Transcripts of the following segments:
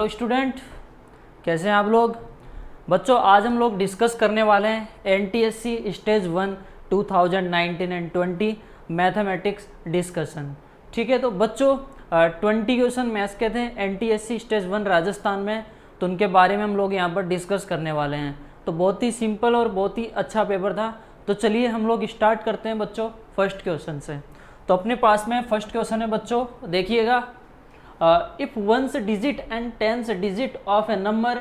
Hello student, कैसे हैं आप लोग। बच्चों आज हम लोग डिस्कस करने वाले हैं NTSC stage 1 2019 and 20 mathematics discussion. ठीक है, तो बच्चों 20 क्वेश्चन मैथ्स के थे एनटीएससी स्टेज 1 राजस्थान में, तो उनके बारे में हम लोग यहाँ पर डिस्कस करने वाले हैं। तो बहुत ही सिंपल और बहुत ही अच्छा पेपर था। तो चलिए हम लोग स्टार्ट करते हैं बच्चों फर्स्ट क्वेश्चन से। तो अपने पास में फर्स्ट क्वेश्चन है बच्चों, देखिएगा। If one's digit and tens digit of a number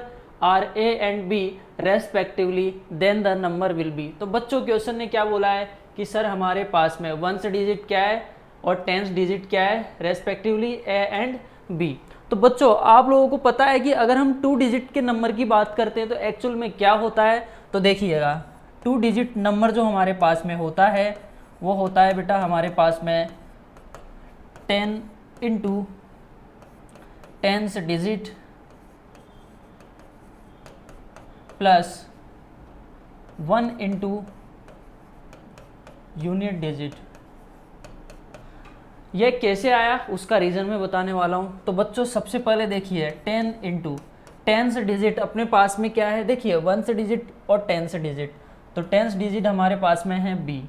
are a and b respectively, then the number will be। तो बच्चों क्वेश्चन ने क्या बोला है कि सर हमारे पास में वंस डिजिट क्या है और टेंस डिजिट क्या है, रेस्पेक्टिवली a एंड b। तो बच्चों आप लोगों को पता है कि अगर हम 2 डिजिट के नंबर की बात करते हैं तो एक्चुअल में क्या होता है। तो देखिएगा 2 डिजिट नंबर जो हमारे पास में होता है वो होता है बेटा हमारे पास में 10 into tens digit plus 1 into unit digit. ये कैसे आया उसका रीज़न मैं बताने वाला हूँ। तो बच्चों सबसे पहले देखिए 10 इंटू टेंस डिजिट अपने पास में क्या है, देखिए वंस डिजिट और टेंस डिजिट। तो टेंस डिजिट हमारे पास में है b,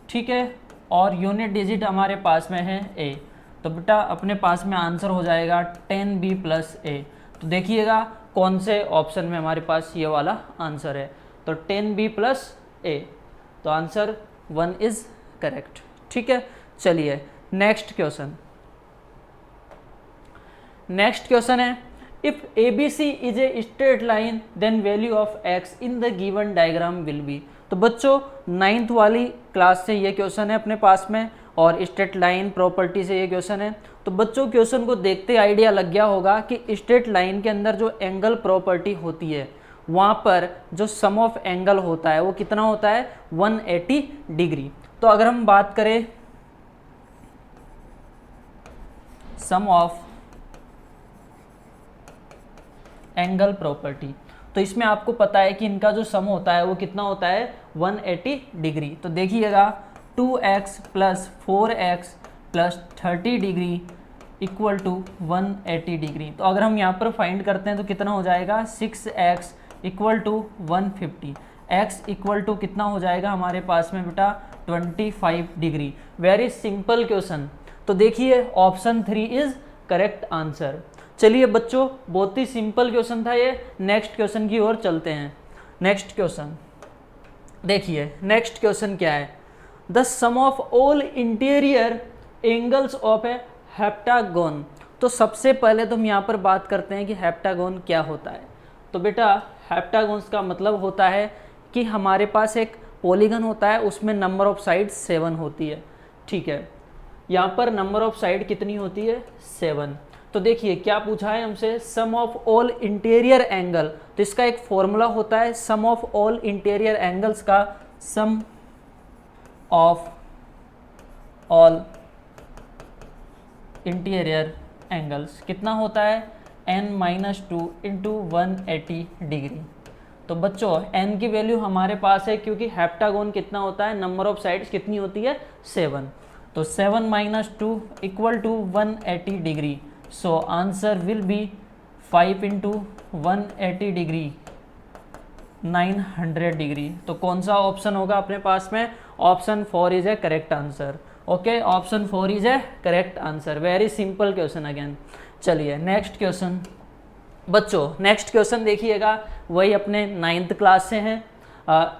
ठीक है, और यूनिट डिजिट हमारे पास में है a। तो बेटा अपने पास में आंसर हो जाएगा 10b प्लस a। तो देखिएगा कौन से ऑप्शन में हमारे पास ये वाला आंसर है। तो 10b प्लस a, तो आंसर 1 इज करेक्ट। ठीक है, चलिए नेक्स्ट क्वेश्चन। नेक्स्ट क्वेश्चन है if ABC is a straight line then value of x in the given diagram will be. तो बच्चों 9th वाली क्लास से ये क्वेश्चन है अपने पास में और स्ट्रेट लाइन प्रॉपर्टी से ये क्वेश्चन है। तो बच्चों क्वेश्चन को देखते आइडिया लग गया होगा कि स्ट्रेट लाइन के अंदर जो एंगल प्रॉपर्टी होती है वहाँ पर जो सम ऑफ एंगल होता है वो कितना होता है, 180 डिग्री। तो अगर हम बात करें सम ऑफ एंगल प्रॉपर्टी, तो इसमें आपको पता है कि इनका जो सम होता है वो कितना होता है, 180 डिग्री। तो देखिएगा 2x plus 4x plus 30 degree equal to 180 degree. तो अगर हम यहाँ पर फाइंड करते हैं तो कितना हो जाएगा, 6x equal to 150, x equal to कितना हो जाएगा हमारे पास में बेटा 25 डिग्री। Very simple question. तो देखिए ऑप्शन 3 इज करेक्ट आंसर। चलिए बच्चों बहुत ही सिंपल क्वेश्चन था ये। नेक्स्ट क्वेश्चन की ओर चलते हैं। नेक्स्ट क्वेश्चन देखिए, नेक्स्ट क्वेश्चन क्या है, the sum of all interior angles of a heptagon. तो सबसे पहले तो हम यहाँ पर बात करते हैं कि हेप्टागोन क्या होता है। तो बेटा हेप्टागोन्स का मतलब होता है कि हमारे पास एक पॉलीगन होता है, उसमें नंबर ऑफ साइड 7 होती है। ठीक है, यहाँ पर नंबर ऑफ साइड कितनी होती है, 7। तो देखिए क्या पूछा है हमसे, सम ऑफ ऑल इंटीरियर एंगल। तो इसका एक फॉर्मूला होता है सम ऑफ ऑल इंटीरियर एंगल्स का, सम ऑफ ऑल इंटीरियर एंगल्स कितना होता है, n-2 इंटू 180 डिग्री। तो बच्चों n की वैल्यू हमारे पास है क्योंकि हेप्टागोन कितना होता है, नंबर ऑफ साइड्स कितनी होती है, 7। तो 7 - 2 equal to 180 degree. So answer will be 5 into 180 degree 900 degree. तो कौन सा ऑप्शन होगा अपने पास में, option 4 is a correct answer. Okay, option 4 is a correct answer. Very simple question again. चलिए नेक्स्ट क्वेश्चन। बच्चों नेक्स्ट क्वेश्चन देखिएगा, वही अपने 9th क्लास से हैं।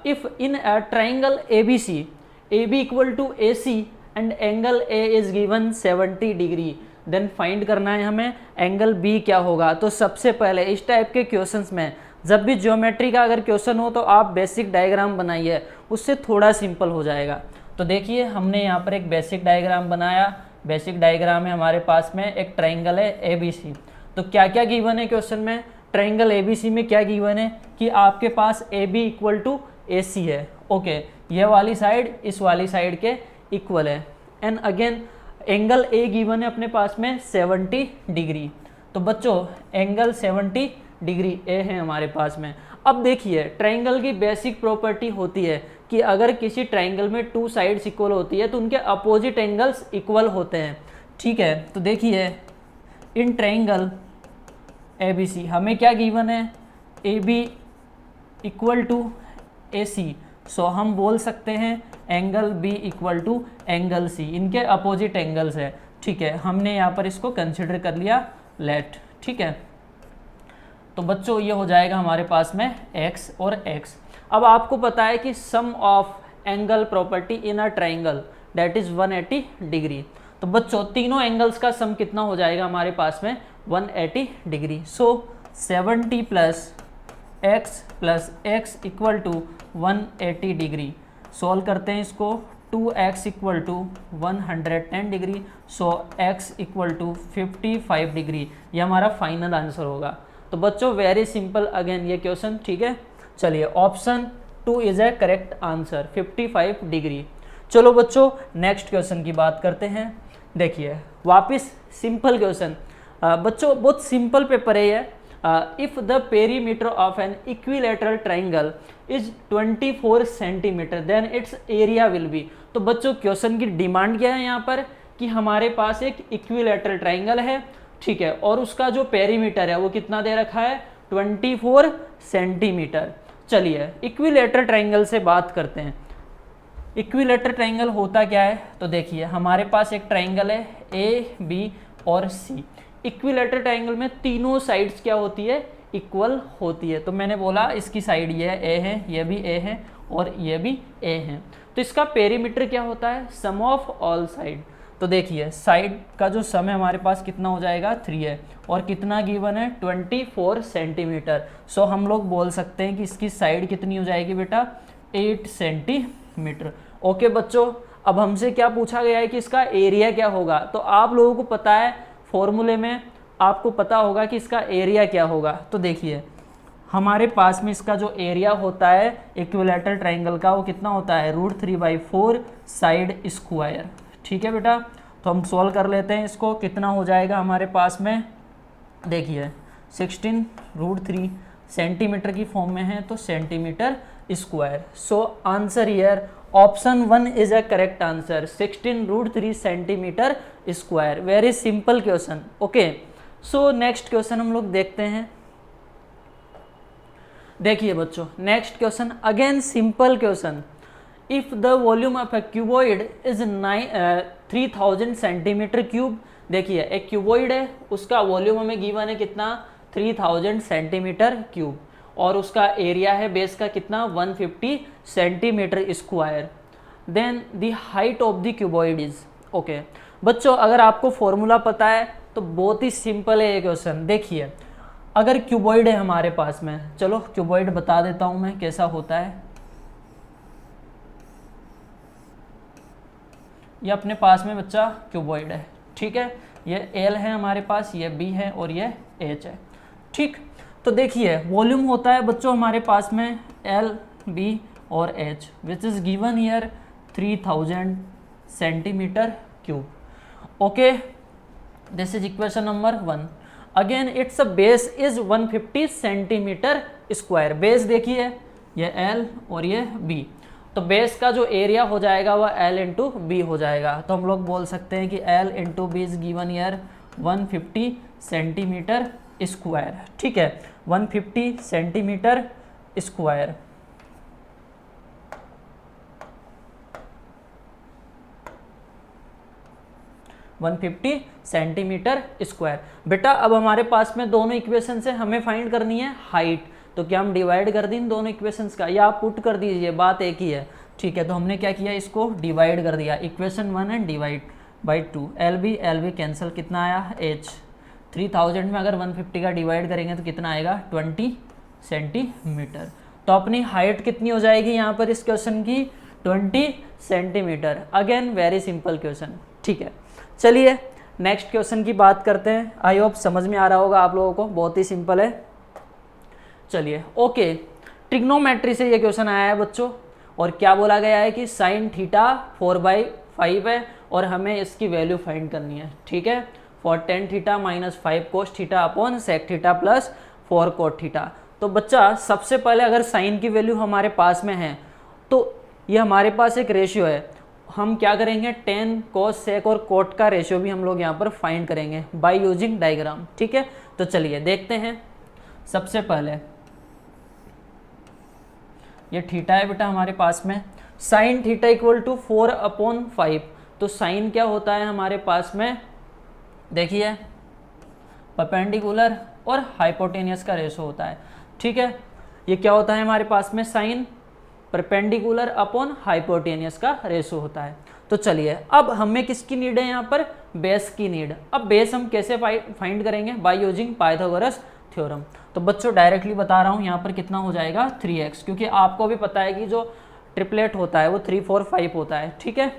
If in a triangle ABC AB equal to AC and angle A is given 70 degree, then find करना है हमें एंगल B क्या होगा। तो सबसे पहले इस टाइप के क्वेश्चंस में जब भी ज्योमेट्री का अगर क्वेश्चन हो तो आप बेसिक डायग्राम बनाइए, उससे थोड़ा सिंपल हो जाएगा। तो देखिए हमने यहाँ पर एक बेसिक डायग्राम बनाया। बेसिक डायग्राम है हमारे पास में, एक ट्राइंगल है ABC। तो क्या क्या गिवन है क्वेश्चन में, ट्राइंगल ABC में क्या गिवन है कि आपके पास AB इक्वल टू AC है। ओके, ये वाली साइड इस वाली साइड के इक्वल है। And again angle A given है अपने पास में 70 डिग्री। तो बच्चों एंगल 70 डिग्री A है हमारे पास में। अब देखिए ट्राइंगल की बेसिक प्रॉपर्टी होती है कि अगर किसी ट्राइंगल में 2 साइड्स इक्वल होती है तो उनके अपोजिट एंगल्स इक्वल होते हैं। ठीक है, तो देखिए in triangle A B C, हमें क्या गिवन है, A B equal to A C, so हम बोल सकते हैं angle B equal to angle C, इनके अपोजिट एंगल्स है, ठीक है। हमने यहाँ पर इसको कंसिडर कर लिया लेट, ठीक है। तो बच्चों ये हो जाएगा हमारे पास में x और x। अब आपको पता है कि sum of angle property in a triangle that is 180 degree. तो बच्चों तीनों एंगल्स का सम कितना हो जाएगा हमारे पास में 180 degree. So 70 plus x equal to 180 degree. Solve करते हैं इसको, 2x equal to 110 degree, so x equal to 55 degree, ये हमारा फाइनल आंसर होगा। तो बच्चों वेरी सिंपल अगेन ये क्वेश्चन, ठीक है। चलिए option 2 is a correct answer, 55 degree. चलो बच्चों नेक्स्ट क्वेश्चन की बात करते हैं। देखिए वापस सिंपल क्वेश्चन, बच्चों बहुत सिंपल पेपर है ये। If the perimeter of an equilateral triangle is 24 centimetre then its area will be. तो बच्चों क्वेश्चन की डिमांड क्या है यहाँ पर कि हमारे पास एक इक्विलैटरल ट्राइंगल है, ठीक है, और उसका जो पेरीमीटर है वो कितना दे रखा है 24 सेंटीमीटर। चलिए इक्विलैटरल ट्राइंगल से बात करते हैं। इक्विलैटरल ट्राइंगल होता क्या है, तो देखिए हमारे पास एक ट्राइंगल है ए बी और सी। इक्विलैटरल ट्राइंगल में तीनों साइड्स क्या होती है, इक्वल होती है। तो मैंने बोला इसकी साइड ये ए है, ये भी ए है और ये भी ए है। तो इसका पेरीमीटर क्या होता है, सम ऑफ ऑल साइड। तो देखिए साइड का जो सम है हमारे पास कितना हो जाएगा 3 है, और कितना गिवन है 24 सेंटीमीटर। सो हम लोग बोल सकते हैं कि इसकी साइड कितनी हो जाएगी बेटा 8 सेंटीमीटर। ओके बच्चों, अब हमसे क्या पूछा गया है कि इसका एरिया क्या होगा। तो आप लोगों को पता है फॉर्मूले में आपको पता होगा कि इसका एरिया क्या होगा। तो देखिए हमारे पास में इसका जो एरिया होता है इक्विलैटरल ट्राइंगल का वो कितना होता है √3/4 साइड स्क्वायर, ठीक है बेटा। तो हम सॉल्व कर लेते हैं इसको, कितना हो जाएगा हमारे पास में, देखिए 16√3 सेंटीमीटर की फॉर्म में है तो centimetre square. So answer here option 1 is a correct answer, 16√3 centimetre square. Very simple question. Okay so next question हम लोग देखते हैं। देखिए बच्चों next question again simple question. If the volume of A cuboid is 3000 centimetre cube. देखिए एक cuboid है, उसका वॉल्यूम हमें गिवन है कितना 3000 सेंटीमीटर क्यूब, और उसका एरिया है बेस का कितना 150 centimetre square. Then the height of the cuboid is. Okay बच्चों अगर आपको फॉर्मूला पता है तो बहुत ही सिंपल है ये क्वेश्चन। देखिए अगर क्यूबॉइड है हमारे पास में, चलो क्यूबॉइड बता देता हूं मैं कैसा होता है। ये अपने पास में बच्चा क्यूबॉइड है, ठीक है। ये एल है हमारे पास, ये बी है और ये एच है, ठीक। तो देखिए वॉल्यूम होता है बच्चों हमारे पास में एल बी और H, which is given here 3000 centimetre cube. Okay this is equation number 1। Again it's a base is 150 centimetre square. Base देखिए ये एल और ये बी, तो बेस का जो एरिया हो जाएगा वह एल इंटू बी हो जाएगा। तो हम लोग बोल सकते हैं कि L into B is given here 150 centimetre square, ठीक है, 150 सेंटीमीटर स्क्वायर। Centimetre square. बेटा अब हमारे पास में दोनों इक्वेशन से हमें फाइंड करनी है हाइट, तो क्या हम डिवाइड कर दें इन दोनों इक्वेशंस का, या आप पुट कर दीजिए, बात एक ही है, ठीक है। तो हमने क्या किया, इसको डिवाइड कर दिया, equation 1 and divide by 2। L B cancel, कितना आया एच। 3000 में अगर 150 का डिवाइड करेंगे तो कितना आएगा 20 सेंटीमीटर। तो अपनी हाइट कितनी हो जाएगी यहाँ पर इस क्वेश्चन की 20 centimetre. Again very simple question, ठीक है। चलिए नेक्स्ट क्वेश्चन की बात करते हैं। आई होप समझ में आ रहा होगा आप लोगों को, बहुत ही सिंपल है। चलिए ओके, ट्रिग्नोमेट्री से ये क्वेश्चन आया है बच्चों, और क्या बोला गया है कि साइन थीटा 4/5 है और हमें इसकी वैल्यू फाइंड करनी है, ठीक है। Four tan theta minus 5 cos theta upon sec theta plus 4 cot theta. तो बच्चा सबसे पहले अगर साइन की वैल्यू हमारे पास में है तो ये हमारे पास एक रेशियो है, हम क्या करेंगे, टेन, कोस, सेक और कोट का रेशियो भी हम लोग यहाँ पर फाइंड करेंगे बाय यूजिंग डायग्राम। ठीक है, तो चलिए देखते हैं। सबसे पहले ये थीटा है बेटा हमारे पास में, साइन थीटा इक्वल टू 4/5। तो साइन क्या होता है हमारे पास में, देखिए परपेंडिकुलर और हाइपोटेनियस का रेशो होता है। ठीक है, ये क्या होता है हमारे पास में, साइन परपेंडिकुलर अपॉन हाइपोटेनियस का रेशो होता है। तो चलिए अब हमें किसकी नीड है यहाँ पर, बेस की नीड। अब बेस हम कैसे फाइंड करेंगे, बाय यूजिंग पाइथागोरस थ्योरम। तो बच्चों डायरेक्टली बता रहा हूँ यहाँ पर कितना हो जाएगा 3x, क्योंकि आपको भी पता है कि जो ट्रिपलेट होता है वो 3, 4, 5 होता है। ठीक है,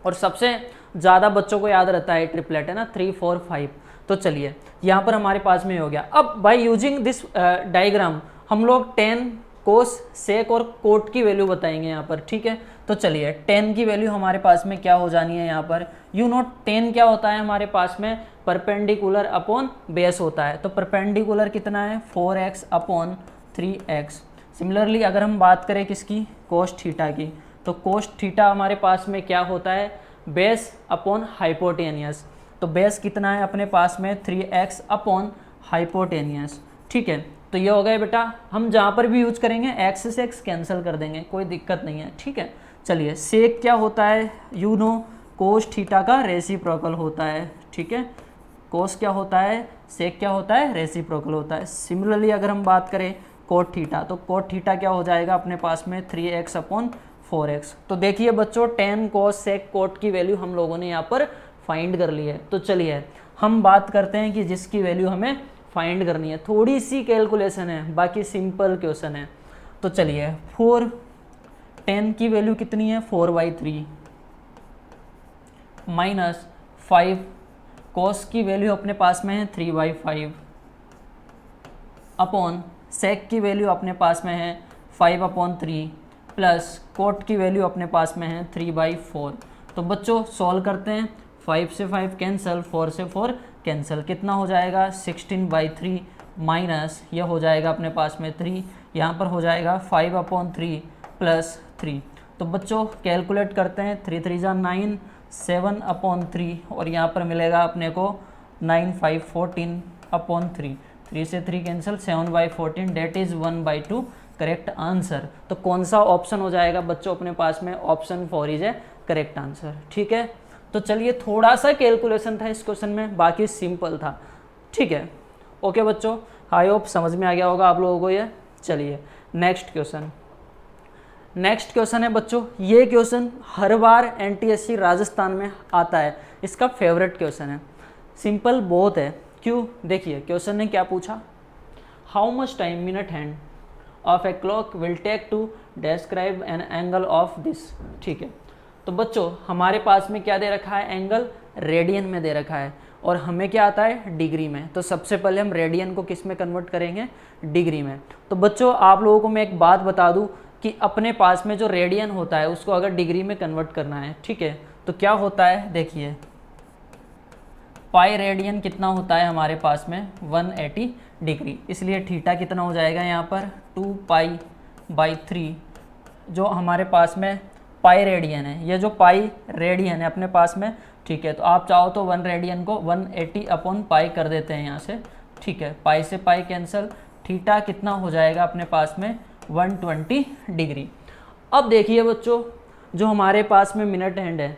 और सबसे ज़्यादा बच्चों को याद रहता है ट्रिपलेट है ना, 3, 4, 5। तो चलिए यहाँ पर हमारे पास में हो गया। अब बाय यूजिंग दिस डायग्राम हम लोग टेन, कोस, सेक और कोट की वैल्यू बताएंगे यहाँ पर। ठीक है, तो चलिए 10 की वैल्यू हमारे पास में क्या हो जानी है यहाँ पर, यू नोट 10 क्या होता है हमारे पास में, परपेंडिकुलर अपॉन बेस होता है। तो परपेंडिकुलर कितना है, 4x अपॉन 3x। सिमिलरली अगर हम बात करें किसकी, कोस थीटा की, तो कोस थीटा हमारे पास में क्या होता है, बेस अपॉन हाइपोटेनियस। तो बेस कितना है अपने पास में, 3x अपॉन हाइपोटेनियस। ठीक है, तो ये हो गए बेटा। हम जहाँ पर भी यूज करेंगे x से x कैंसिल कर देंगे, कोई दिक्कत नहीं है। ठीक है, चलिए सेक क्या होता है, यू नो कोस थीटा का रेसिप्रोकल होता है। ठीक है, कोस क्या होता है, सेक क्या होता है, रेसिप्रोकल होता है। सिमिलरली अगर हम बात करें कोट थीटा, तो कोट थीटा क्या हो जाएगा अपने पास में 3x अपॉन 4x। तो देखिए बच्चों 10 कोस सेक कोट की वैल्यू हम लोगों ने यहाँ पर फाइंड कर ली है। तो चलिए हम बात करते हैं कि जिसकी वैल्यू हमें फाइंड करनी है। थोड़ी सी कैलकुलेशन है, बाकी सिंपल क्वेश्चन है। तो चलिए 10 की वैल्यू कितनी है, 4/3 माइनस 5 कोस की वैल्यू अपने पास में है 3/5 अपॉन सेक की वैल्यू अपने पास में है 5/3 प्लस कोट की वैल्यू अपने पास में है 3/4। तो बच्चों सॉल्व करते हैं, 5 से 5 कैंसिल, 4 से 4 कैंसिल, कितना हो जाएगा 16/3 माइनस ये हो जाएगा अपने पास में 3, यहाँ पर हो जाएगा 5/3 प्लस 3। तो बच्चों कैलकुलेट करते हैं, 3 3 जा 9, 7/3 और यहाँ पर मिलेगा अपने को 9 5 14/3, 3 से 3 cancel, 7/14 that is 1/2 correct answer. तो कौन सा ऑप्शन हो जाएगा बच्चों अपने पास में, option 4 is a correct answer. ठीक है, तो चलिए थोड़ा सा कैलकुलेशन था इस क्वेश्चन में, बाकी सिंपल था। ठीक है, ओके बच्चों, आई होप समझ में आ गया होगा आप लोगों को ये। चलिए नेक्स्ट क्वेश्चन। नेक्स्ट क्वेश्चन है बच्चों, ये क्वेश्चन हर बार एनटीएससी राजस्थान में आता है, इसका फेवरेट क्वेश्चन है, सिंपल बहुत है। क्यों, देखिए क्वेश्चन ने क्या पूछा, how much time minute hand of a clock will take to describe an angle of this. ठीक है, तो बच्चों हमारे पास में क्या दे रखा है, एंगल रेडियन में दे रखा है और हमें क्या आता है डिग्री में। तो सबसे पहले हम रेडियन को किस में कन्वर्ट करेंगे, डिग्री में। तो बच्चों आप लोगों को मैं एक बात बता दूं कि अपने पास में जो रेडियन होता है उसको अगर डिग्री में कन्वर्ट करना है, ठीक है, तो क्या होता है, देखिए पाई रेडियन कितना होता है हमारे पास में 180 डिग्री, इसलिए थीटा कितना हो जाएगा यहाँ पर 2π/3 जो हमारे पास में पाई रेडियन है। ये जो पाई रेडियन है अपने पास में, ठीक है, तो आप चाहो तो 1 रेडियन को 180/पाई कर देते हैं यहाँ से। ठीक है, पाई से पाई कैंसिल, थीटा कितना हो जाएगा अपने पास में 120 डिग्री। अब देखिए बच्चों जो हमारे पास में मिनट हैंड है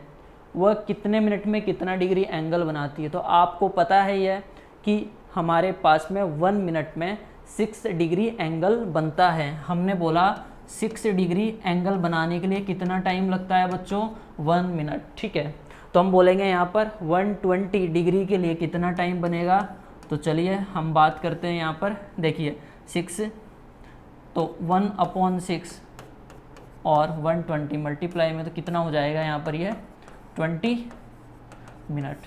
वह कितने मिनट में कितना डिग्री एंगल बनाती है। तो आपको पता है यह कि हमारे पास में 1 मिनट में 6 डिग्री एंगल बनता है। हमने बोला 6 डिग्री एंगल बनाने के लिए कितना टाइम लगता है बच्चों, 1 मिनट। ठीक है, तो हम बोलेंगे यहाँ पर 120 डिग्री के लिए कितना टाइम बनेगा। तो चलिए हम बात करते हैं यहाँ पर, देखिए 6 तो 1/6 और 120 मल्टीप्लाई में तो कितना हो जाएगा यहाँ पर ये 20 मिनट।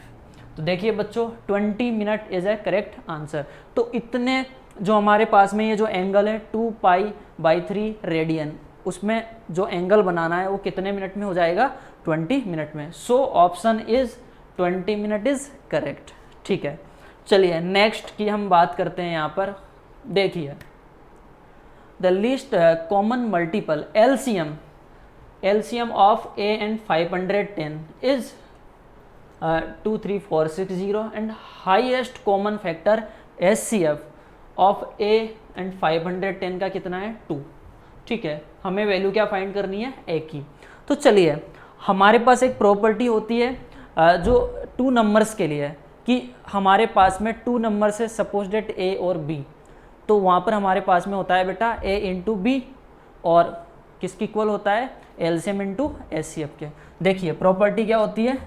तो देखिए बच्चों 20 minute is a correct answer. तो इतने जो हमारे पास में ये जो एंगल है 2π/3 रेडियन, उसमें जो एंगल बनाना है वो कितने मिनट में हो जाएगा, 20 मिनट में। So option is 20 minute is correct. ठीक है, चलिए नेक्स्ट की हम बात करते हैं यहाँ पर। देखिए the least common multiple LCM LCM of A and 510 is 23460 and highest common factor HCF of A and 510 का कितना है 2। ठीक है, हमें वैल्यू क्या फाइंड करनी है A की। तो चलिए, हमारे पास एक प्रॉपर्टी होती है जो 2 नंबर्स के लिए है कि हमारे पास में 2 नंबर्स है, सपोज डेट A और B, तो वहाँ पर हमारे पास में होता है बेटा A इंटू बी और किसकी इक्वल होता है LCM इंटू HCF के। देखिए प्रॉपर्टी क्या होती है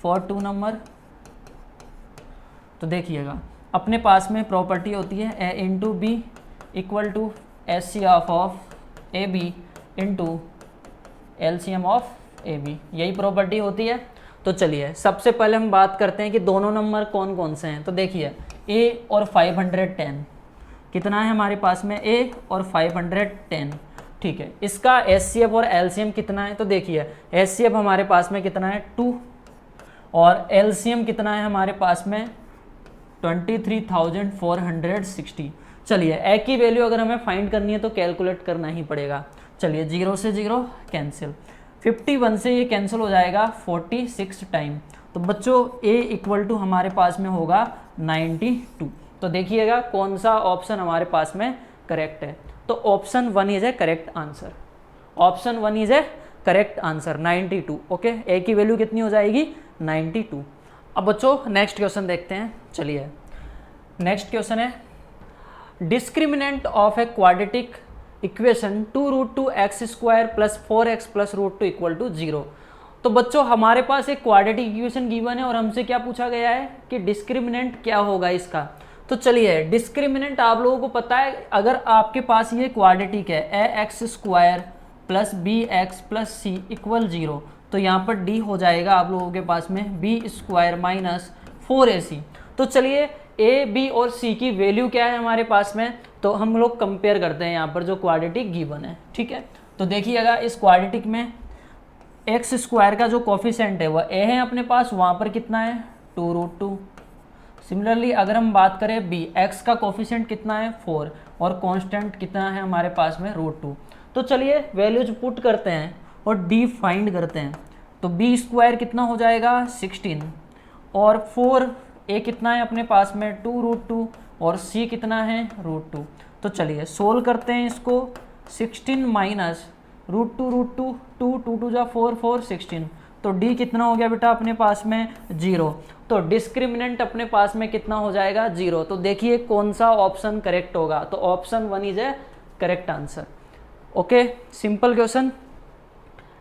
फॉर 2 नंबर, तो देखिएगा अपने पास में प्रॉपर्टी होती है A into B equal to HCF of A B into LCM of A B, यही प्रॉपर्टी होती है। तो चलिए सबसे पहले हम बात करते हैं कि दोनों नंबर कौन कौन से हैं। तो देखिए A और 510 कितना है हमारे पास में A और 510। ठीक है, इसका HCF और LCM कितना है। तो देखिए HCF हमारे पास में कितना है 2 और LCM कितना है हमारे पास में 23,460। चलिए A की वैल्यू अगर हमें फाइंड करनी है तो कैलकुलेट करना ही पड़ेगा। चलिए 0 से 0 कैंसिल, 51 से ये कैंसिल हो जाएगा 46 टाइम। तो बच्चों A इक्वल टू हमारे पास में होगा 92। तो देखिएगा कौन सा ऑप्शन हमारे पास में करेक्ट है। तो option 1 is a correct answer, option 1 is a correct answer 92। Okay, A की वैल्यू कितनी हो जाएगी 92। अब बच्चों नेक्स्ट क्वेश्चन देखते हैं। चलिए नेक्स्ट क्वेश्चन है discriminant of a quadratic equation 2√2x² plus 4x plus √2 equal to 0। तो बच्चों हमारे पास एक क्वाड्रेटिक इक्वेशन गिवन है और हमसे क्या पूछा गया है कि डिस्क्रिमिनेंट क्या होगा इसका। तो चलिए डिस्क्रिमिनेंट आप लोगों को पता है, अगर आपके पास ये क्वाड्रेटिक है ax² plus bx plus c equal 0, तो यहाँ पर d हो जाएगा आप लोगों के पास में b² माइनस 4ac। तो चलिए a b और c की वैल्यू क्या है हमारे पास में, तो हम लोग कंपेयर करते हैं यहाँ पर जो क्वाड्रेटिक गिवन है। ठीक है, तो देखिएगा इस क्वाड्रेटिक में x² का जो कोफिशिएंट है वह a है अपने पास, वहाँ पर कितना है 2√2। सिमिलरली अगर हम बात करें b, x का कोफिशिएंट कितना है 4 और कांस्टेंट कितना है हमारे पास में √2। तो चलिए वैल्यूज पुट करते हैं और d फाइंड करते हैं। तो b² कितना हो जाएगा 16 और 4a कितना है अपने पास में 2√2 और c कितना है √2। तो चलिए सोल्व करते हैं इसको। 16 माइनस √2 2 2 जा 4 4 16, तो d कितना हो गया बेटा अपने पास में 0। तो डिस्क्रिमिनेंट अपने पास में कितना हो जाएगा 0। तो देखिए कौन सा ऑप्शन करेक्ट होगा, तो option 1 is a correct answer. Okay, simple question.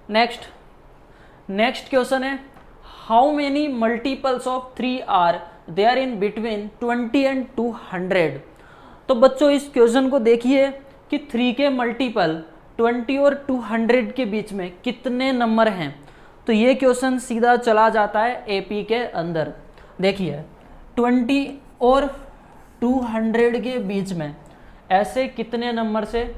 Next question है how many multiples of 3 are there in between 20 and 200। तो बच्चों इस क्वेश्चन को देखिए कि 3 के मल्टीपल 20 और 200 के बीच में कितने नंबर हैं। तो ये क्वेश्चन सीधा चला जाता है एपी के अंदर। देखिए 20 और 200 के बीच में ऐसे कितने नंबर से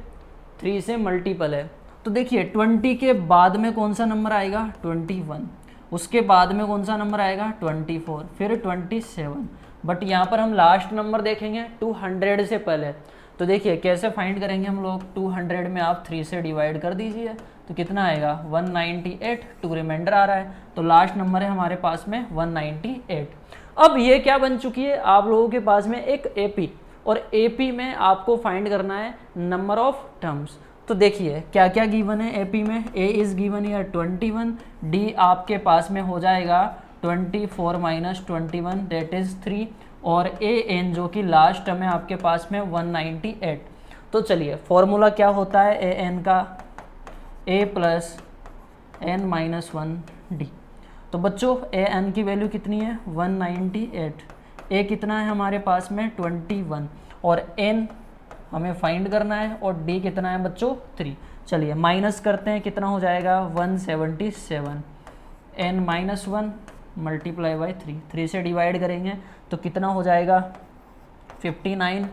3 से मल्टीपल है। तो देखिए 20 के बाद में कौन सा नंबर आएगा 21, उसके बाद में कौन सा नंबर आएगा 24, फिर 27। बट यहाँ पर हम लास्ट नंबर देखेंगे 200 से पहले। तो देखिए कैसे फाइंड करेंगे हम लोग, 200 में आप 3 से डिवाइड कर दीजिए तो कितना आएगा 198, 2 रिमाइंडर आ रहा है, तो लास्ट नंबर है हमारे पास में 198। अब ये क्या बन चुकी है आप लोगों के पास में एक एपी, और एपी में आपको फाइंड करना है नंबर ऑफ टर्म्स। तो देखिए क्या क्या गिवन है एपी में, ए इज गिवन ईयर 21, डी आपके पास में हो जाएगा 24 माइनस 21 दैट इज 3, और ए एन जो कि लास्ट टर्म है आपके पास में 198। तो चलिए फॉर्मूला क्या होता है ए एन का, ए प्लस एन माइनस 1 डी। तो बच्चों ए एन की वैल्यू कितनी है 198, ए कितना है हमारे पास में 21 और एन हमें फाइंड करना है, और डी कितना है बच्चों 3। चलिए माइनस करते हैं, कितना हो जाएगा 177, एन माइनस 1 मल्टीप्लाई बाई 3 से डिवाइड करेंगे तो कितना हो जाएगा 59,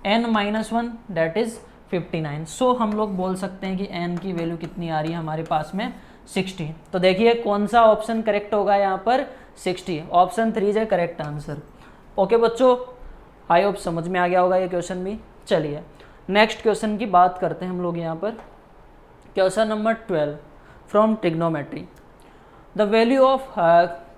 एन माइनस 1 दैट इज़ 59। सो हम लोग बोल सकते हैं कि एन की वैल्यू कितनी आ रही है हमारे पास में 60। तो देखिए कौन सा ऑप्शन करेक्ट होगा यहाँ पर 60, ऑप्शन 3 है करेक्ट आंसर। ओके बच्चों, आई होप समझ में आ गया होगा ये क्वेश्चन भी। चलिए नेक्स्ट क्वेश्चन की बात करते हैं हम लोग यहाँ पर। Question number 12 from trigonometry, the value of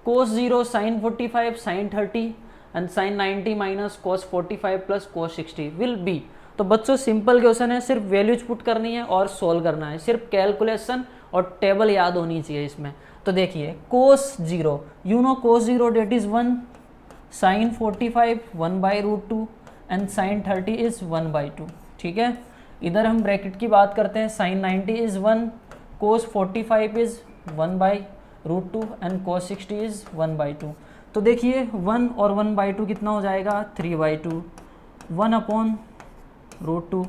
cos 0 sin 45 sin 30 and sin 90 minus cos 45 plus cos 60 will be. तो बच्चों सिंपल क्वेश्चन है, सिर्फ वैल्यूज पुट करनी है और सोल्व करना है, सिर्फ कैलकुलेशन और टेबल याद होनी चाहिए इसमें। तो देखिए cos 0, you know cos 0 that is 1, sin 45 1/√2 and sin 30 is 1/2। ठीक है, इधर हम ब्रैकेट की बात करते हैं, sin 90 is 1, cos 45 is 1/√2 and cos 60 is 1/2। तो देखिए 1 और 1/2 कितना हो जाएगा 3/2, 1/√2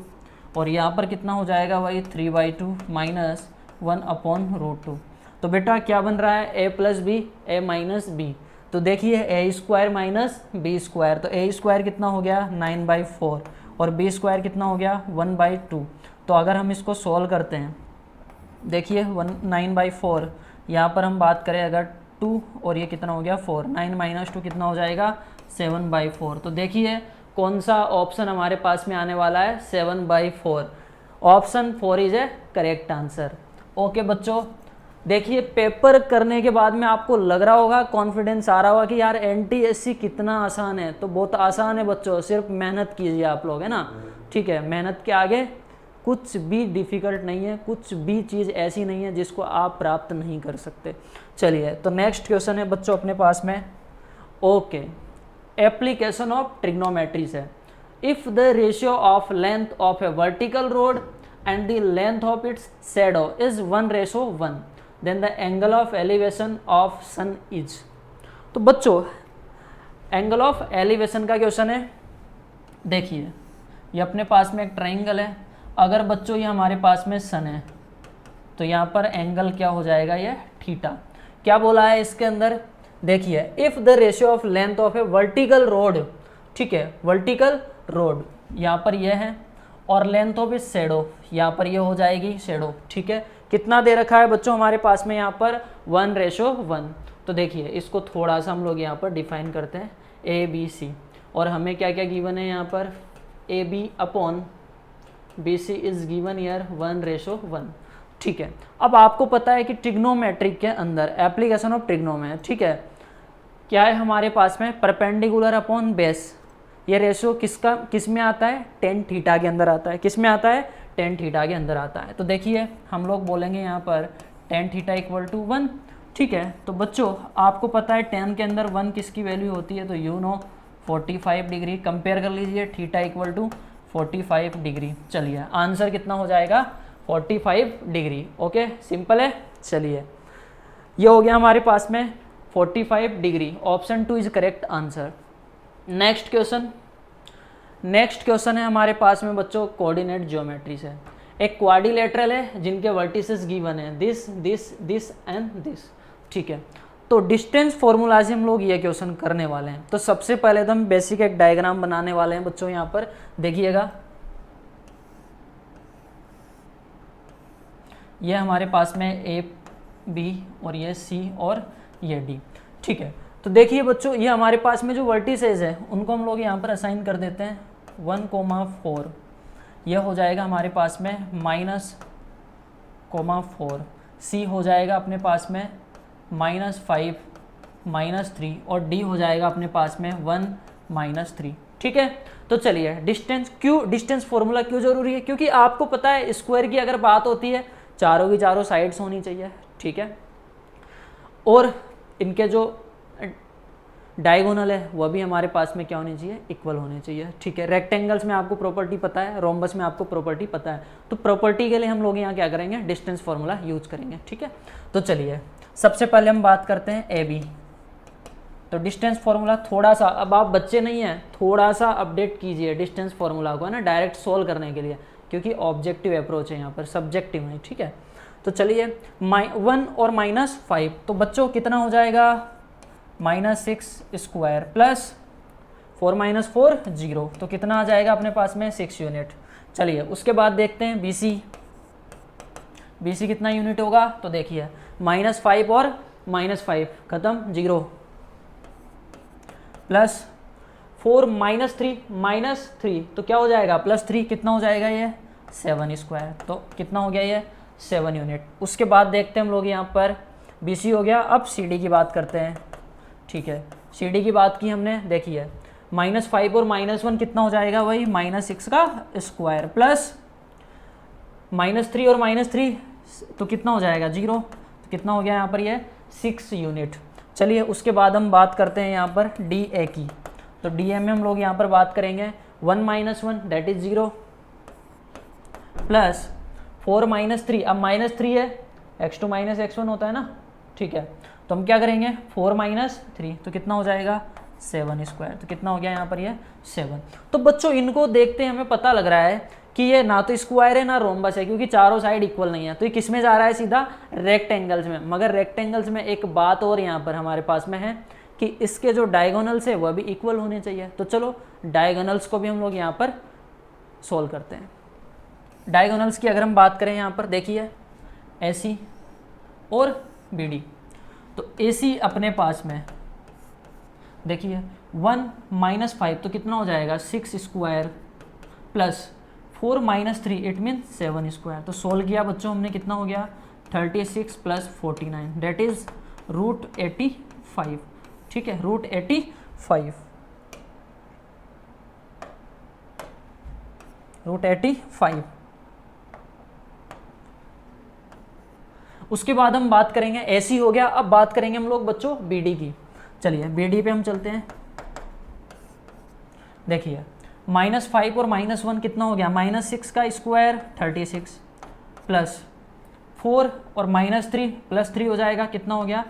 और यहाँ पर कितना हो जाएगा वही 3/2 माइनस 1/√2। तो बेटा क्या बन रहा है, a plus B a minus B. तो देखिए a square minus B square, तो a स्क्वायर कितना हो गया 9/4 और b स्क्वायर कितना हो गया 1/2। तो अगर हम इसको सॉल्व करते हैं, देखिए 9/4, यहाँ पर हम बात करें अगर 2 और ये कितना हो गया 4, 9 माइनस 2 कितना हो जाएगा 7/4। तो देखिए कौन सा ऑप्शन हमारे पास में आने वाला है 7/4। Option 4 is a correct answer. Okay बच्चों, देखिए पेपर करने के बाद में आपको लग रहा होगा, कॉन्फिडेंस आ रहा होगा कि यार एनटीएससी कितना आसान है। तो बहुत आसान है बच्चों, सिर्फ मेहनत कीजिए आप लोग, है ना। ठीक है, मेहनत के आगे कुछ भी डिफ़िकल्ट नहीं है, कुछ भी चीज़ ऐसी नहीं है जिसको आप प्राप्त नहीं कर सकते। चलिए तो नेक्स्ट क्वेश्चन है बच्चों अपने पास में। ओके, एप्लीकेशन ऑफ ट्रिग्नोमेट्रीज है। If the ratio of length of a vertical rod and the length of its shadow is 1:1, then the angle of elevation of sun is. तो बच्चों एंगल ऑफ एलिवेशन का question है। देखिए ये अपने पास में एक ट्राइंगल है, अगर बच्चों ये हमारे पास में सन है तो यहाँ पर एंगल क्या हो जाएगा, ये थीटा। क्या बोला है इसके अंदर, देखिए if the ratio of length of a vertical road, ठीक है वर्टिकल रोड यहाँ पर ये है, और लेंथ ऑफ ए शेडो यहाँ पर ये हो जाएगी शेडो। ठीक है, कितना दे रखा है बच्चों हमारे पास में यहाँ पर 1:1। तो देखिए इसको थोड़ा सा हम लोग यहाँ पर डिफाइन करते हैं ABC, और हमें क्या क्या गिवन है यहाँ पर AB/BC इज गिवन ईयर 1:1। ठीक है, अब आपको पता है कि ट्रिग्नोमेट्रिक के अंदर एप्लीकेशन ऑफ ट्रिग्नो में, ठीक है, क्या है हमारे पास में परपेंडिकुलर अपॉन बेस। ये रेशो किस में आता है, tan थीटा के अंदर आता है। किस में आता है, tan थीटा के अंदर आता है। तो देखिए हम लोग बोलेंगे यहाँ पर tan थीटा = 1। ठीक है, तो बच्चों आपको पता है tan के अंदर 1 किसकी वैल्यू होती है, तो यू नो 45 डिग्री। कंपेयर कर लीजिए थीटा = 45 डिग्री। चलिए आंसर कितना हो जाएगा 45 डिग्री। ओके सिंपल है। चलिए ये हो गया हमारे पास में 45 degree. Option 2 is correct answer. Next question है हमारे पास में बच्चों कोऑर्डिनेट ज्योमेट्री से। एक क्वाड्रिलेटरल है जिनके वर्टिसेस गिवन है this this this and this. ठीक है, तो डिस्टेंस फॉर्मूला से हम लोग ये क्वेश्चन करने वाले हैं। तो सबसे पहले तो हम बेसिक एक डायग्राम बनाने वाले हैं बच्चों। यहाँ पर देखिएगा ये हमारे पास में A B और ये C और ये D। ठीक है, तो देखिए बच्चों ये हमारे पास में जो वर्टिसेस है उनको हम लोग यहाँ पर असाइन कर देते हैं 1,4। यह हो जाएगा हमारे पास में -4। C हो जाएगा अपने पास में -5 -3 और D हो जाएगा अपने पास में 1 -3। ठीक है, तो चलिए डिस्टेंस फॉर्मूला क्यों जरूरी है, क्योंकि आपको पता है स्क्वायर की अगर बात होती है चारों की चारों साइड्स होनी चाहिए। ठीक है, और इनके जो डायगोनल है वह भी हमारे पास में क्या होनी चाहिए, इक्वल होने चाहिए। ठीक है, रेक्टेंगल्स में आपको प्रॉपर्टी पता है, रोम्बस में आपको प्रॉपर्टी पता है, तो प्रॉपर्टी के लिए हम लोग यहाँ क्या करेंगे, डिस्टेंस फॉर्मूला यूज करेंगे। ठीक है, तो चलिए सबसे पहले हम बात करते हैं AB। तो डिस्टेंस फॉर्मूला थोड़ा सा, अब आप बच्चे नहीं हैं, थोड़ा सा अपडेट कीजिए डिस्टेंस फॉर्मूला को, है ना, डायरेक्ट सोल्व करने के लिए, क्योंकि ऑब्जेक्टिव अप्रोच है यहाँ पर, सब्जेक्टिव नहीं। ठीक है, तो चलिए 1 और -5, तो बच्चों कितना हो जाएगा -6² प्लस 4 - 4 0, तो कितना आ जाएगा अपने पास में 6 यूनिट। चलिए उसके बाद देखते हैं BC कितना यूनिट होगा, तो देखिए -5 और -5 खत्म 0 प्लस 4 -3 तो क्या हो जाएगा +3, कितना हो जाएगा ये 7², तो कितना हो गया ये 7 यूनिट। उसके बाद देखते हैं हम लोग यहाँ पर BC हो गया। अब CD की बात करते हैं, ठीक है। CD की बात की हमने, देखिए -5 और -1 कितना हो जाएगा, वही -6 का स्क्वायर प्लस -3 और -3 तो कितना हो जाएगा 0, तो कितना हो गया यहाँ पर ये 6 यूनिट। चलिए उसके बाद हम बात करते हैं यहाँ पर DA की। तो DA में हम लोग यहाँ पर बात करेंगे 1 - 1 दैट इज 0 प्लस 4 - 3, अब -3 है, x2 - x1 होता है ना, ठीक है। तो हम क्या करेंगे 4 - 3 तो कितना हो जाएगा 7 स्क्वायर, तो कितना हो गया यहाँ पर ये 7। तो बच्चों इनको देखते हमें पता लग रहा है कि ये ना तो स्क्वायर है ना रोम्बस है, क्योंकि चारों साइड इक्वल नहीं है। तो ये किस में जा रहा है, सीधा रेक्टेंगल्स में। मगर रेक्टेंगल्स में एक बात और यहाँ पर हमारे पास में है कि इसके जो डायगोनल्स है वह भी इक्वल होने चाहिए। तो चलो डायगोनल्स को भी हम लोग यहाँ पर सोल्व करते हैं। डायगोनल्स की अगर हम बात करें यहाँ पर देखिए AC और BD। तो AC अपने पास में देखिए 1 - 5 तो कितना हो जाएगा 6 square plus 4 - 3 it mean 7 square. तो सोल्व किया बच्चों हमने, कितना हो गया 36 प्लस 49 डेट इज √85, ठीक है, √85, √85। उसके बाद हम बात करेंगे AC हो गया। अब बात करेंगे हम लोग बच्चों BD की। चलिए BD पे हम चलते हैं। देखिए -5 और -1 कितना हो गया, -6 का स्क्वायर 36 प्लस 4 और -3 प्लस 3 हो जाएगा, कितना हो गया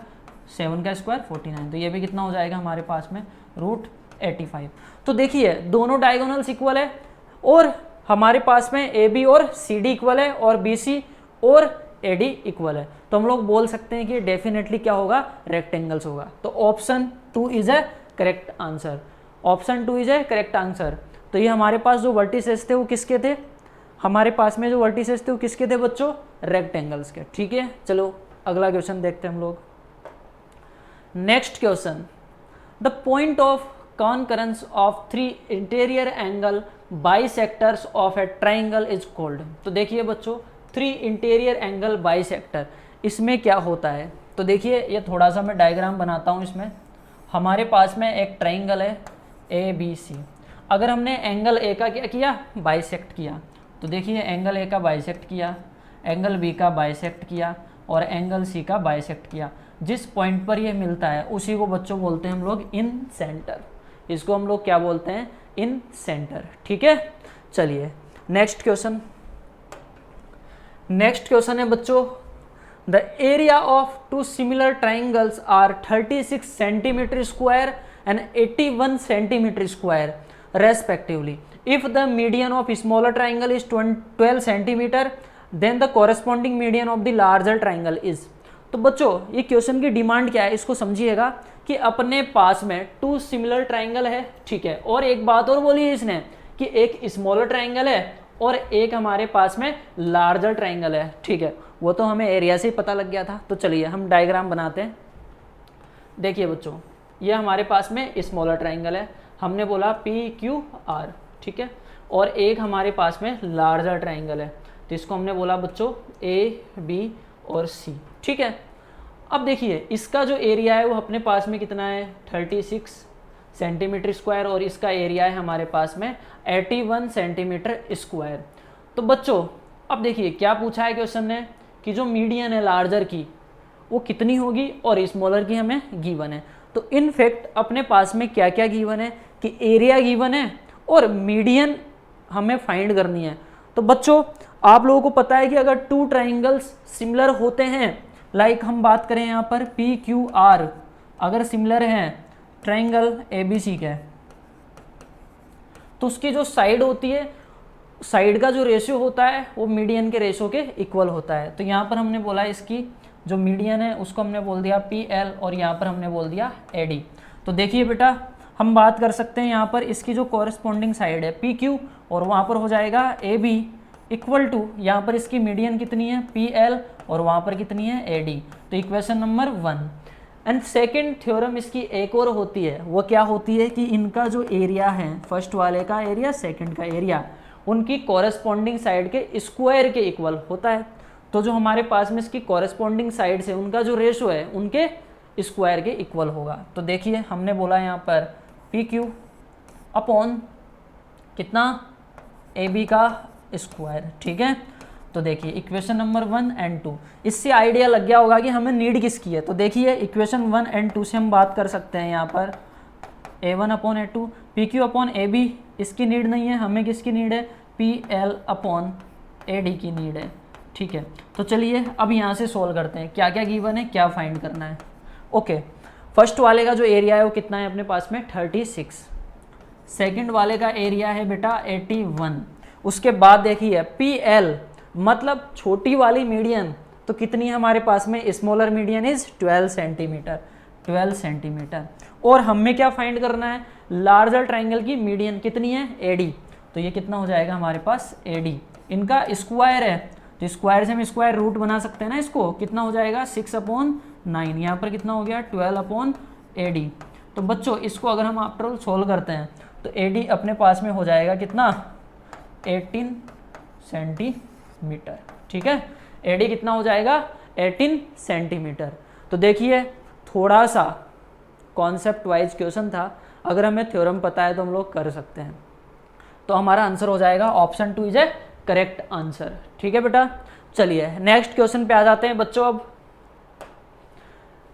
7 का स्क्वायर 49। तो ये भी कितना हो जाएगा हमारे पास में √85। तो देखिए दोनों डायगोनल्स इक्वल है और हमारे पास में AB और CD इक्वल है और BC और AD इक्वल है। तो हम लोग बोल सकते हैं कि डेफिनेटली क्या होगा, रेक्टेंगल्स होगा। तो option 2 is a correct answer, option 2 is a correct answer. तो ये हमारे पास जो वर्टिसेस थे वो किसके थे, हमारे पास में जो वर्टिसेस थे वो किसके थे बच्चों, रेक्टेंगल्स के, ठीक है। चलो अगला क्वेश्चन देखते हैं हम लोग। Next question, the point of concurrence of 3 interior angle bisectors of A triangle is called. तो देखिए बच्चों 3 इंटीरियर एंगल बाइसेक्टर, इसमें क्या होता है। तो देखिए ये थोड़ा सा मैं डायग्राम बनाता हूँ। इसमें हमारे पास में एक ट्राइंगल है ABC। अगर हमने एंगल A का क्या किया, बाइसेक्ट किया, तो देखिए एंगल A का बाइसेक्ट किया, एंगल B का बाइसेक्ट किया और एंगल C का बाइसेक्ट किया। जिस पॉइंट पर ये मिलता है उसी को बच्चों बोलते हैं हम लोग इन सेंटर। इसको हम लोग क्या बोलते हैं, इन सेंटर, ठीक है। चलिए नेक्स्ट क्वेश्चन। नेक्स्ट क्वेश्चन है बच्चों, the area of 2 similar triangles are 36 centimetre square and 81 centimetre square respectively. If the median of smaller triangle is 12 centimeter, then the corresponding median of the larger triangle is. तो बच्चों ये question की demand क्या है, इसको समझिएगा कि अपने पास में 2 सिमिलर ट्राइंगल है, ठीक है, और एक बात और बोली है इसने कि एक स्मॉलर ट्राइंगल है और एक हमारे पास में लार्जर ट्राइंगल है, ठीक है। वो तो हमें एरिया से ही पता लग गया था। तो चलिए हम डायग्राम बनाते हैं। देखिए बच्चों ये हमारे पास में स्मॉलर ट्राइंगल है, हमने बोला PQR, ठीक है, और एक हमारे पास में लार्जर ट्राइंगल है, तो इसको हमने बोला बच्चों AB और C, ठीक है। अब देखिए इसका जो एरिया है वो अपने पास में कितना है 36 सेंटीमीटर स्क्वायर और इसका एरिया है हमारे पास में 81 सेंटीमीटर स्क्वायर। तो बच्चों अब देखिए क्या पूछा है क्वेश्चन ने कि जो मीडियन है लार्जर की वो कितनी होगी और स्मॉलर की हमें गिवन है। तो इन फैक्ट अपने पास में क्या क्या गिवन है कि एरिया गिवन है और मीडियन हमें फाइंड करनी है। तो बच्चों आप लोगों को पता है कि अगर 2 ट्राइंगल्स सिमिलर होते हैं, लाइक हम बात करें यहाँ पर PQR अगर सिमिलर हैं ट्राइंगल ABC के, तो उसकी जो साइड होती है, साइड का जो रेशियो होता है वो मीडियन के रेशियो के इक्वल होता है। तो यहाँ पर हमने बोला इसकी जो मीडियन है उसको हमने बोल दिया PL और यहाँ पर हमने बोल दिया AD। तो देखिए बेटा हम बात कर सकते हैं यहाँ पर इसकी जो कॉरेस्पॉन्डिंग साइड है PQ और वहाँ पर हो जाएगा AB इक्वल टू, यहाँ पर इसकी मीडियन कितनी है PL और वहाँ पर कितनी है AD। तो equation number 1। And second theorem इसकी एक और होती है, वो क्या होती है कि इनका जो एरिया है, फर्स्ट वाले का एरिया सेकंड का एरिया, उनकी कॉरेस्पॉन्डिंग साइड के स्क्वायर के इक्वल होता है। तो जो हमारे पास में इसकी कॉरेस्पॉन्डिंग साइड से उनका जो रेशो है उनके स्क्वायर के इक्वल होगा। तो देखिए हमने बोला यहाँ पर पी क्यू अपॉन कितना ए बी का स्क्वायर, ठीक है। तो देखिए इक्वेशन नंबर 1 एंड 2, इससे आइडिया लग गया होगा कि हमें नीड किसकी है। तो देखिए इक्वेशन 1 एंड 2 से हम बात कर सकते हैं यहाँ पर a1 upon a2, P Q upon A B इसकी नीड नहीं है, हमें किसकी नीड है, P L upon A D की नीड है, ठीक है। तो चलिए अब यहाँ से सोल्व करते हैं, क्या क्या गिवन है, क्या फाइंड करना है। ओके, फर्स्ट वाले का जो एरिया है वो कितना है अपने पास में 36, सेकंड वाले का एरिया है बेटा 81। उसके बाद देखिए पी एल मतलब छोटी वाली मीडियन, तो कितनी है हमारे पास में, smaller median is 12 centimetre, 12 centimetre. और हमें क्या फाइंड करना है, लार्जर ट्राइंगल की मीडियन कितनी है, एडी। तो ये कितना हो जाएगा हमारे पास एडी, इनका स्क्वायर है, तो स्क्वायर से हम स्क्वायर रूट बना सकते हैं ना, इसको कितना हो जाएगा 6/9, यहाँ पर कितना हो गया 12/AD। तो बच्चों इसको अगर हम आफ्टर ऑल सोल्व करते हैं तो AD अपने पास में हो जाएगा कितना 18 सेंटीमीटर, ठीक है। AD कितना हो जाएगा 18 सेंटीमीटर। तो देखिए थोड़ा सा कॉन्सेप्ट वाइज क्वेश्चन था, अगर हमें थ्योरम पता है तो हम लोग कर सकते हैं। तो हमारा आंसर हो जाएगा option 2 is a correct answer, ठीक है बेटा। चलिए नेक्स्ट क्वेश्चन पे आ जाते हैं बच्चों। अब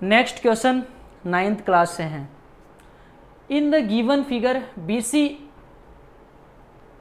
नेक्स्ट क्वेश्चन 9th क्लास से हैं। In the given figure BC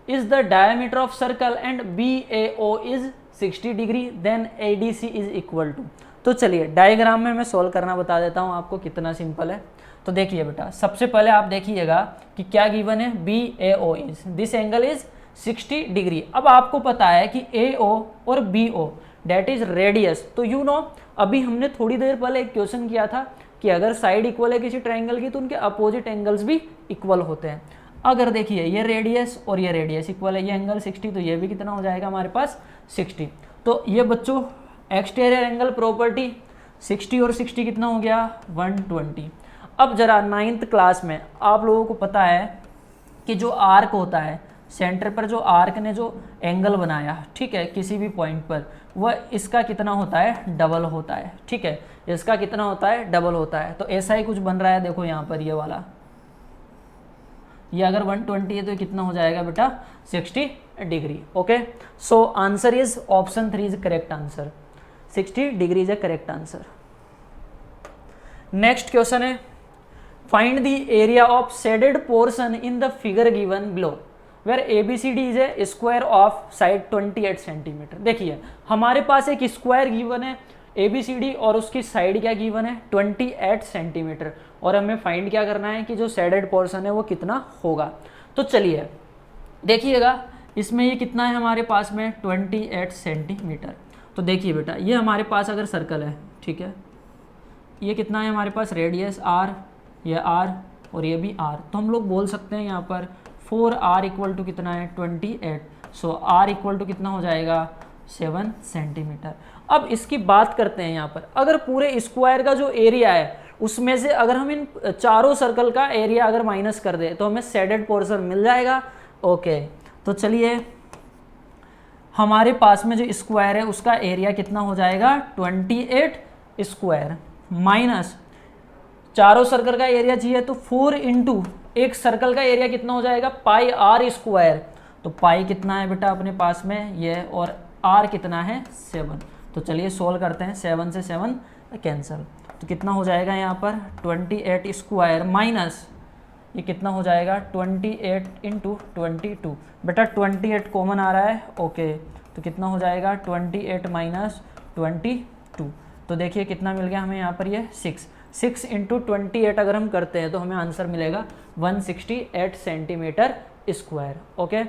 is the diameter of circle and BAO is 60 degree, then ADC is equal to. तो चलिए डायग्राम में मैं सोल्व करना बता देता हूँ आपको, कितना सिंपल है। तो देखिए बेटा सबसे पहले आप देखिएगा कि क्या गिवन है, BAO is, this angle is 60 degree. अब आपको पता है कि AO और BO डेट इज रेडियस। तो यू नो अभी हमने थोड़ी देर पहले एक क्वेश्चन किया था कि अगर साइड इक्वल है किसी ट्रायंगल की तो उनके अपोजिट एंगल्स भी इक्वल होते हैं। अगर देखिए ये रेडियस और ये रेडियस इक्वल है, ये एंगल 60, तो ये भी कितना हो जाएगा हमारे पास 60। तो ये बच्चों एक्सटीरियर एंगल प्रॉपर्टी 60 और 60 कितना हो गया 120। अब जरा 9th क्लास में आप लोगों को पता है कि जो आर्क होता है, सेंटर पर जो आर्क ने जो एंगल बनाया, ठीक है, किसी भी पॉइंट पर, वह इसका कितना होता है, डबल होता है, ठीक है, इसका कितना होता है, डबल होता है। तो ऐसा ही कुछ बन रहा है, देखो यहाँ पर ये वाला, ये अगर 120 है तो कितना हो जाएगा बेटा 60 degree. Okay, so answer is option 3 is correct answer, 60 degree is a correct answer. Next question है, find the area of shaded portion in the figure given below where ABCD is a square of side 28 centimetre. देखिए हमारे पास एक square given है ABCD और उसकी side क्या given है 28 centimetre, और हमें फाइंड क्या करना है कि जो शेडेड पोर्शन है वो कितना होगा। तो चलिए देखिएगा इसमें ये कितना है हमारे पास में 28 सेंटीमीटर। तो देखिए बेटा ये हमारे पास अगर सर्कल है, ठीक है, ये कितना है हमारे पास रेडियस R, ये R और ये भी R, तो हम लोग बोल सकते हैं यहाँ पर 4R इक्वल टू कितना है 28, सो R इक्वल टू कितना हो जाएगा 7 सेंटीमीटर। अब इसकी बात करते हैं यहाँ पर, अगर पूरे स्क्वायर का जो एरिया है उसमें से अगर हम इन चारों सर्कल का एरिया अगर माइनस कर दे तो हमें शेडेड पोर्शन मिल जाएगा। ओके, तो चलिए हमारे पास में जो स्क्वायर है उसका एरिया कितना हो जाएगा 28 स्क्वायर माइनस चारों सर्कल का एरिया चाहिए तो 4 इंटू एक सर्कल का एरिया कितना हो जाएगा पाई R स्क्वायर। तो पाई कितना है बेटा अपने पास में ये, और R कितना है 7। तो चलिए सोल्व करते हैं, 7 से 7 कैंसिल, तो कितना हो जाएगा यहाँ पर 28 स्क्वायर माइनस ये कितना हो जाएगा 28 इंटू 22। बेटा 28 कॉमन आ रहा है, ओके, तो कितना हो जाएगा 28 माइनस 22। तो देखिए कितना मिल गया हमें यहाँ पर ये 6 इंटू 28 अगर हम करते हैं तो हमें आंसर मिलेगा 168 सेंटीमीटर स्क्वायर। ओके,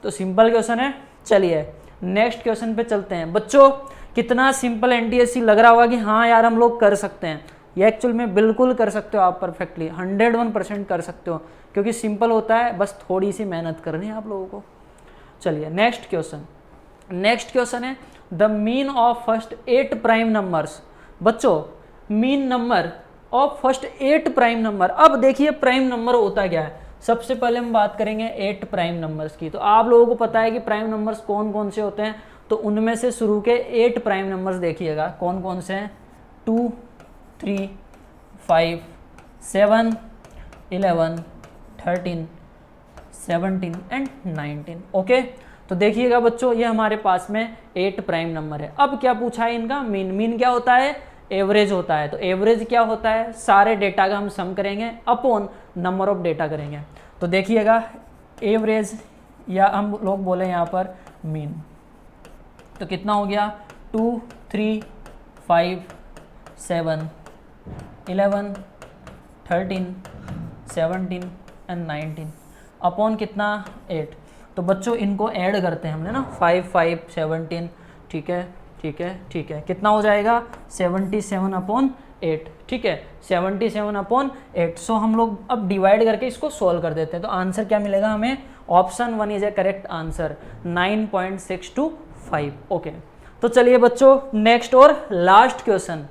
तो सिंपल क्वेश्चन है। चलिए नेक्स्ट क्वेश्चन पे चलते हैं। बच्चों कितना सिंपल NTSC लग रहा होगा कि हाँ यार हम लोग कर सकते हैं, ये एक्चुअल में बिल्कुल कर सकते हो आप परफेक्टली 101% कर सकते हो, क्योंकि सिंपल होता है, बस थोड़ी सी मेहनत करनी है आप लोगों को। चलिए नेक्स्ट क्वेश्चन है the mean of first 8 prime numbers. बच्चों mean number of first 8 prime number. अब देखिए प्राइम नंबर होता क्या है, सबसे पहले हम बात करेंगे 8 प्राइम नंबर्स की। तो आप लोगों को पता है कि प्राइम नंबर्स कौन कौन से होते हैं, तो उनमें से शुरू के 8 प्राइम नंबर्स देखिएगा कौन कौन से हैं, 2, 3, 5, 7, 11, 13, 17 एंड 19। ओके, तो देखिएगा बच्चों ये हमारे पास में 8 प्राइम नंबर है। अब क्या पूछा है इनका मीन। मीन क्या होता है, एवरेज होता है। तो एवरेज क्या होता है, सारे डेटा का हम सम करेंगे अपॉन नंबर ऑफ डेटा करेंगे। तो देखिएगा एवरेज या हम लोग बोले यहाँ पर मीन, तो कितना हो गया 2, 3, 5, 7, 11, 13, 17 एंड 19 अपॉन कितना 8। तो बच्चों इनको ऐड करते हैं हमने ना, 5, 5, 17, ठीक है ठीक है ठीक है, कितना हो जाएगा 77 अपॉन 8, ठीक है 77 अपॉन 8। सो हम लोग अब डिवाइड करके इसको सॉल्व कर देते हैं। तो आंसर क्या मिलेगा हमें, option 1 is a correct answer, 9.625। Okay, तो चलिए बच्चों नेक्स्ट और लास्ट क्वेश्चन।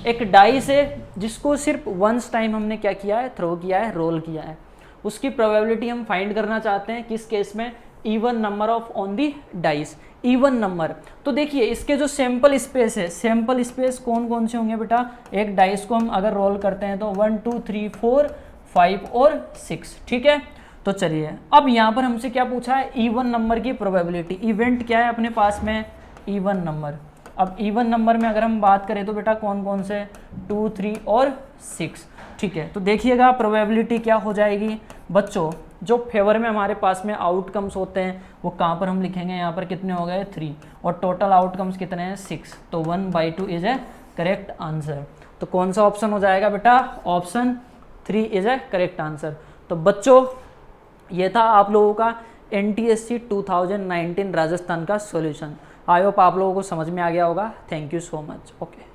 एक डाइस है जिसको सिर्फ वंस टाइम हमने क्या किया है, थ्रो किया है, रोल किया है, उसकी प्रोबेबिलिटी हम फाइंड करना चाहते हैं किस केस में, even number of on the dice, even number. तो देखिए इसके जो सैंपल स्पेस है, सैंपल स्पेस कौन कौन से होंगे बेटा, एक डाइस को हम अगर रोल करते हैं तो 1, 2, 3, 4, 5 और 6, ठीक है। तो चलिए अब यहाँ पर हमसे क्या पूछा है, इवन नंबर की प्रोबेबिलिटी। इवेंट क्या है अपने पास में, इवन नंबर। अब इवन नंबर में अगर हम बात करें तो बेटा कौन कौन से, 2, 3 और 6, ठीक है। तो देखिएगा प्रोबेबिलिटी क्या हो जाएगी बच्चों, जो फेवर में हमारे पास में आउटकम्स होते हैं वो कहाँ पर हम लिखेंगे, यहाँ पर कितने हो गए 3 और टोटल आउटकम्स कितने हैं 6, तो 1/2 इज ए करेक्ट आंसर। तो कौन सा ऑप्शन हो जाएगा बेटा, option 3 is a correct answer. तो बच्चों ये था आप लोगों का NTSC 2019 राजस्थान का सॉल्यूशन। आई होप आप लोगों को समझ में आ गया होगा। Thank you so much. Okay.